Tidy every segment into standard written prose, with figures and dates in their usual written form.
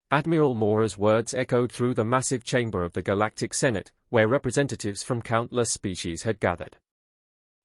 Admiral Mora's words echoed through the massive chamber of the Galactic Senate, where representatives from countless species had gathered.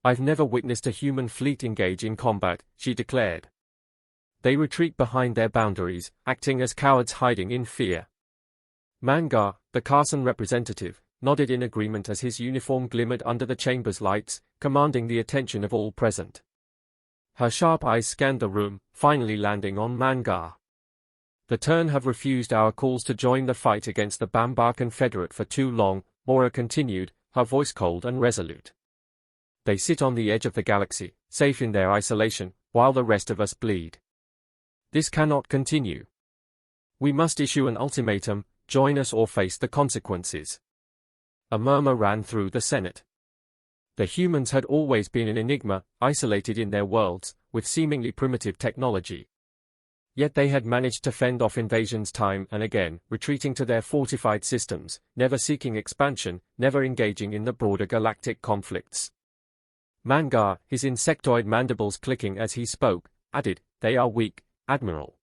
"I've never witnessed a human fleet engage in combat," she declared. "They retreat behind their boundaries, acting as cowards hiding in fear." Mangar, the Carson representative, nodded in agreement as his uniform glimmered under the chamber's lights, commanding the attention of all present. Her sharp eyes scanned the room, finally landing on Mangar. "The Turn have refused our calls to join the fight against the Bambar Confederate for too long," Mora continued, her voice cold and resolute. "They sit on the edge of the galaxy, safe in their isolation, while the rest of us bleed. This cannot continue. We must issue an ultimatum: join us or face the consequences." A murmur ran through the Senate. The humans had always been an enigma, isolated in their worlds, with seemingly primitive technology. Yet they had managed to fend off invasions time and again, retreating to their fortified systems, never seeking expansion, never engaging in the broader galactic conflicts. Mangar, his insectoid mandibles clicking as he spoke, added, "They are weak, Admiral.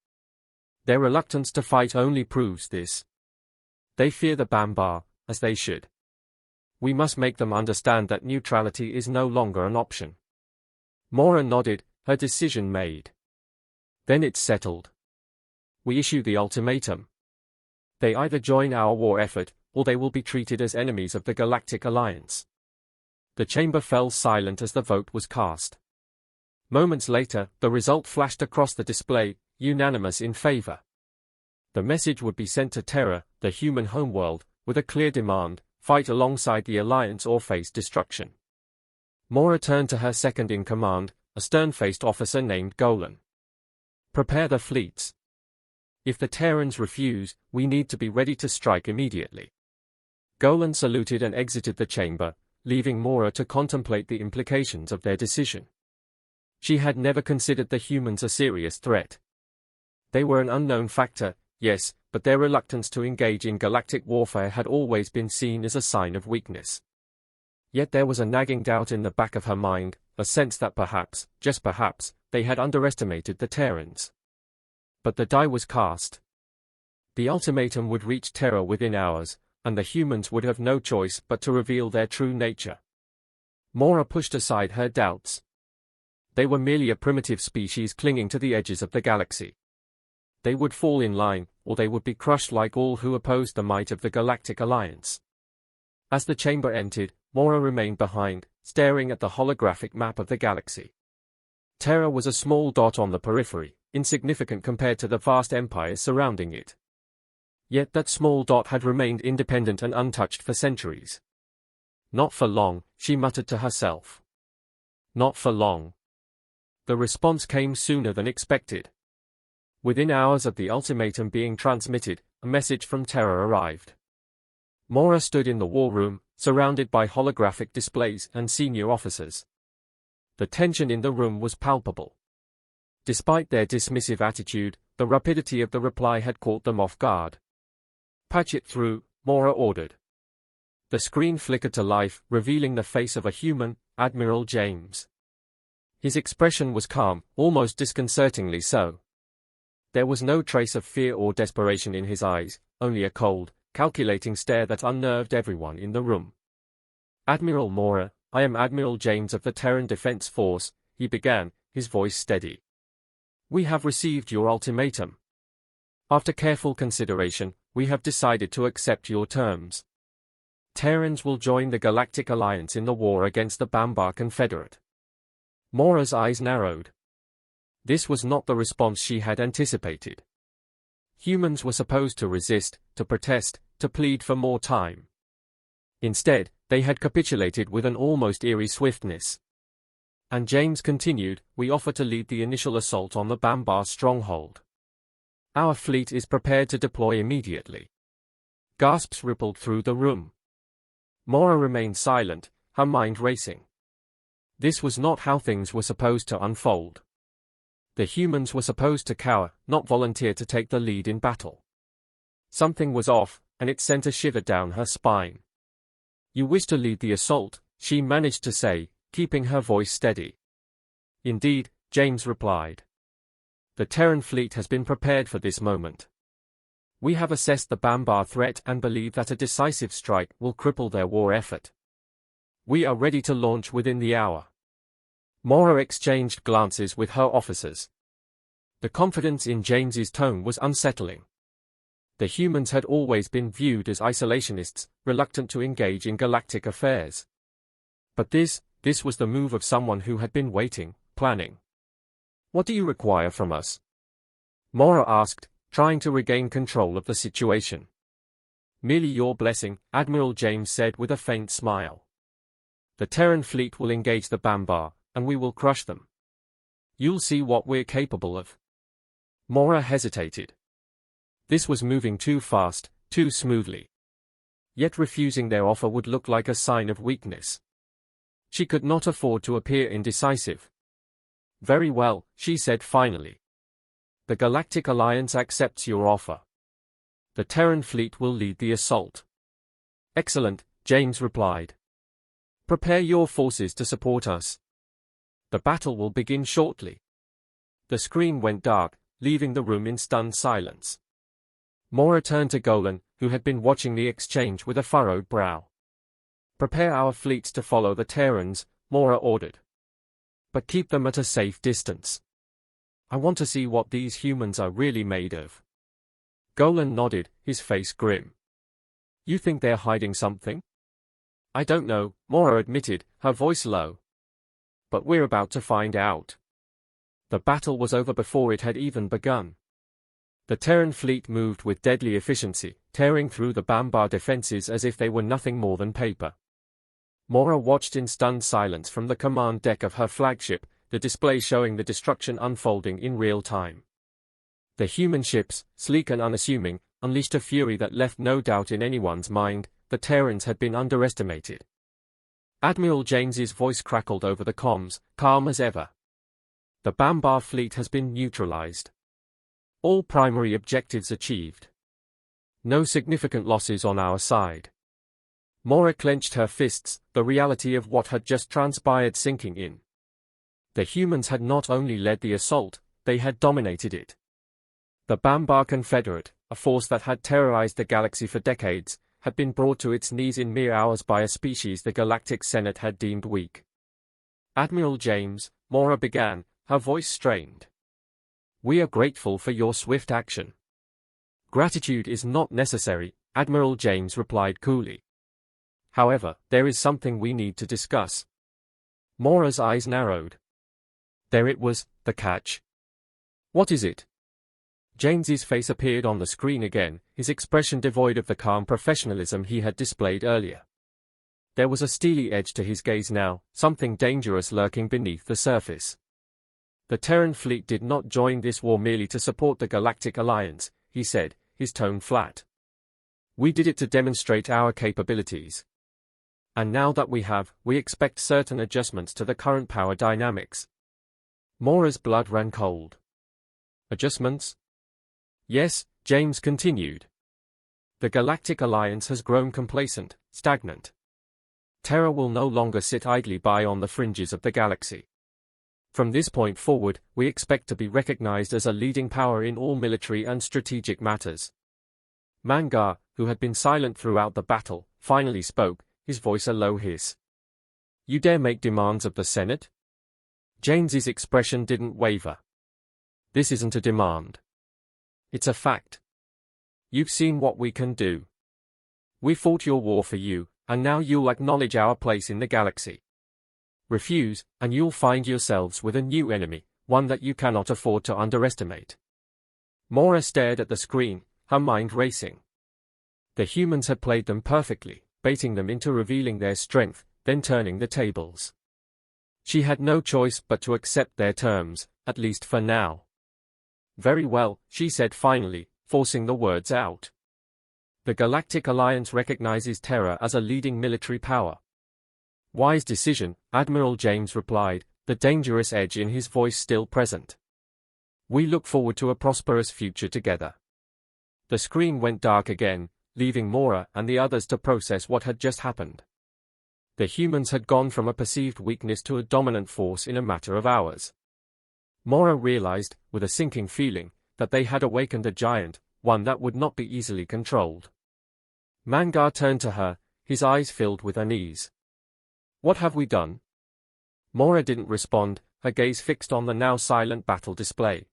Their reluctance to fight only proves this. They fear the Bambar, as they should. We must make them understand that neutrality is no longer an option." Mora nodded, her decision made. "Then it's settled. We issue the ultimatum. They either join our war effort, or they will be treated as enemies of the Galactic Alliance." The chamber fell silent as the vote was cast. Moments later, the result flashed across the display, unanimous in favor. The message would be sent to Terra, the human homeworld, with a clear demand: fight alongside the Alliance or face destruction. Mora turned to her second-in-command, a stern-faced officer named Golan. "Prepare the fleets. If the Terrans refuse, we need to be ready to strike immediately." Golan saluted and exited the chamber, leaving Mora to contemplate the implications of their decision. She had never considered the humans a serious threat. They were an unknown factor, yes, but their reluctance to engage in galactic warfare had always been seen as a sign of weakness. Yet there was a nagging doubt in the back of her mind, a sense that perhaps, just perhaps, they had underestimated the Terrans. But the die was cast. The ultimatum would reach Terra within hours, and the humans would have no choice but to reveal their true nature. Mora pushed aside her doubts. They were merely a primitive species clinging to the edges of the galaxy. They would fall in line, or they would be crushed like all who opposed the might of the Galactic Alliance. As the chamber emptied, Mora remained behind, staring at the holographic map of the galaxy. Terra was a small dot on the periphery, insignificant compared to the vast empires surrounding it. Yet that small dot had remained independent and untouched for centuries. "Not for long," she muttered to herself. "Not for long." The response came sooner than expected. Within hours of the ultimatum being transmitted, a message from Terra arrived. Mora stood in the war room, surrounded by holographic displays and senior officers. The tension in the room was palpable. Despite their dismissive attitude, the rapidity of the reply had caught them off guard. "Patch it through," Mora ordered. The screen flickered to life, revealing the face of a human, Admiral James. His expression was calm, almost disconcertingly so. There was no trace of fear or desperation in his eyes, only a cold, calculating stare that unnerved everyone in the room. "Admiral Mora, I am Admiral James of the Terran Defense Force," he began, his voice steady. "We have received your ultimatum. After careful consideration, we have decided to accept your terms. Terrans will join the Galactic Alliance in the war against the Bambar Confederate." Mora's eyes narrowed. This was not the response she had anticipated. Humans were supposed to resist, to protest, to plead for more time. Instead, they had capitulated with an almost eerie swiftness. And James continued, "We offer to lead the initial assault on the Bambar stronghold. Our fleet is prepared to deploy immediately." Gasps rippled through the room. Mora remained silent, her mind racing. This was not how things were supposed to unfold. The humans were supposed to cower, not volunteer to take the lead in battle. Something was off, and it sent a shiver down her spine. "You wish to lead the assault," she managed to say, keeping her voice steady. "Indeed," James replied. "The Terran fleet has been prepared for this moment. We have assessed the Bambar threat and believe that a decisive strike will cripple their war effort. We are ready to launch within the hour. Mora exchanged glances with her officers. The confidence in James's tone was unsettling. The humans had always been viewed as isolationists, reluctant to engage in galactic affairs. But this was the move of someone who had been waiting, planning. What do you require from us? Mora asked, trying to regain control of the situation. Merely your blessing, Admiral James said with a faint smile. The Terran fleet will engage the Bambar, and we will crush them. You'll see what we're capable of. Mora hesitated. This was moving too fast, too smoothly. Yet refusing their offer would look like a sign of weakness. She could not afford to appear indecisive. Very well, she said finally. The Galactic Alliance accepts your offer. The Terran fleet will lead the assault. Excellent, James replied. Prepare your forces to support us. The battle will begin shortly. The screen went dark, leaving the room in stunned silence. Mora turned to Golan, who had been watching the exchange with a furrowed brow. Prepare our fleets to follow the Terrans, Mora ordered. But keep them at a safe distance. I want to see what these humans are really made of. Golan nodded, his face grim. You think they're hiding something? I don't know, Mora admitted, her voice low. But we're about to find out. The battle was over before it had even begun. The Terran fleet moved with deadly efficiency, tearing through the Bambar defenses as if they were nothing more than paper. Mora watched in stunned silence from the command deck of her flagship, the display showing the destruction unfolding in real time. The human ships, sleek and unassuming, unleashed a fury that left no doubt in anyone's mind. The Terrans had been underestimated. Admiral James's voice crackled over the comms, calm as ever. The Bambar fleet has been neutralized. All primary objectives achieved. No significant losses on our side. Mora clenched her fists, the reality of what had just transpired sinking in. The humans had not only led the assault, they had dominated it. The Bambar Confederate, a force that had terrorized the galaxy for decades, had been brought to its knees in mere hours by a species the Galactic Senate had deemed weak. Admiral James, Mora began, her voice strained. We are grateful for your swift action. Gratitude is not necessary, Admiral James replied coolly. However, there is something we need to discuss. Mora's eyes narrowed. There it was, the catch. What is it? James's face appeared on the screen again, his expression devoid of the calm professionalism he had displayed earlier. There was a steely edge to his gaze now, something dangerous lurking beneath the surface. The Terran fleet did not join this war merely to support the Galactic Alliance, he said, his tone flat. We did it to demonstrate our capabilities. And now that we expect certain adjustments to the current power dynamics. Mora's blood ran cold. Adjustments? Yes, James continued. The Galactic Alliance has grown complacent, stagnant. Terra will no longer sit idly by on the fringes of the galaxy. From this point forward, we expect to be recognized as a leading power in all military and strategic matters. Mangar, who had been silent throughout the battle, finally spoke, his voice a low hiss. You dare make demands of the Senate? James's expression didn't waver. This isn't a demand. It's a fact. You've seen what we can do. We fought your war for you, and now you'll acknowledge our place in the galaxy. Refuse, and you'll find yourselves with a new enemy, one that you cannot afford to underestimate. Mora stared at the screen, her mind racing. The humans had played them perfectly, baiting them into revealing their strength, then turning the tables. She had no choice but to accept their terms, at least for now. Very well, she said finally, forcing the words out. The Galactic Alliance recognizes Terra as a leading military power. Wise decision, Admiral James replied, the dangerous edge in his voice still present. We look forward to a prosperous future together. The screen went dark again, leaving Mora and the others to process what had just happened. The humans had gone from a perceived weakness to a dominant force in a matter of hours. Mora realized, with a sinking feeling, that they had awakened a giant, one that would not be easily controlled. Mangar turned to her, his eyes filled with unease. What have we done? Mora didn't respond, her gaze fixed on the now silent battle display.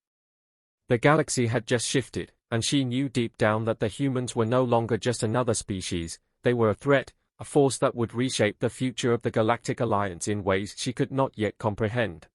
The galaxy had just shifted, and she knew deep down that the humans were no longer just another species, they were a threat, a force that would reshape the future of the Galactic Alliance in ways she could not yet comprehend.